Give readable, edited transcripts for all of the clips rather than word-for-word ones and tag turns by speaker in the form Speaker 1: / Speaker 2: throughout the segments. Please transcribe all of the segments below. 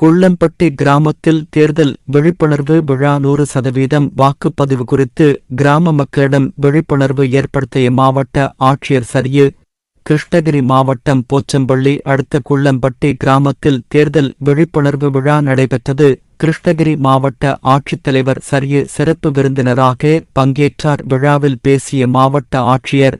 Speaker 1: குள்ளம்பட்டி கிராமத்தில் தேர்தல் விழிப்புணர்வு விழா 100% வாக்குப்பதிவு குறித்து கிராம மக்களிடம் விழிப்புணர்வு ஏற்படுத்திய மாவட்ட ஆட்சியர் சரியு. கிருஷ்ணகிரி மாவட்டம் போச்சம்பள்ளி அடுத்த குள்ளம்பட்டி கிராமத்தில் தேர்தல் விழிப்புணர்வு விழா நடைபெற்றது. கிருஷ்ணகிரி மாவட்ட ஆட்சித்தலைவர் சரியு சிறப்பு விருந்தினராக பங்கேற்றார். விழாவில் பேசிய மாவட்ட ஆட்சியர்,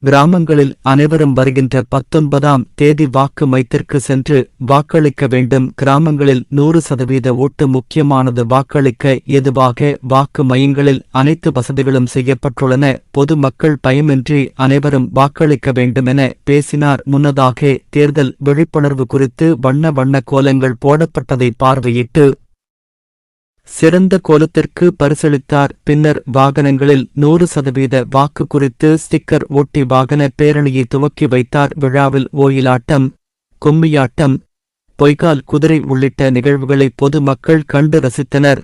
Speaker 1: கிராமங்களில் அனைவரும் வருகின்ற 19ஆம் தேதி வாக்கு மையத்திற்கு சென்று வாக்களிக்க வேண்டும். கிராமங்களில் 100% ஓட்டு முக்கியமானது. வாக்களிக்க ஏதுவாக வாக்கு மையங்களில் அனைத்து வசதிகளும் செய்யப்பட்டுள்ளன. பொது மக்கள் பயமின்றி அனைவரும் வாக்களிக்க வேண்டுமென பேசினார். முன்னதாக தேர்தல் விழிப்புணர்வு குறித்து வண்ண கோலங்கள் போடப்பட்டதை பார்வையிட்டு சிறந்த கோலத்திற்கு பரிசளித்தார். பின்னர் வாகனங்களில் 100% வாக்கு குறித்து ஸ்டிக்கர் ஒட்டி வாகன பேரணியை துவக்கி வைத்தார். விழாவில் ஒயிலாட்டம், கும்மியாட்டம், பொய்க்கால் குதிரை உள்ளிட்ட நிகழ்வுகளை பொது மக்கள் கண்டு ரசித்தனர்.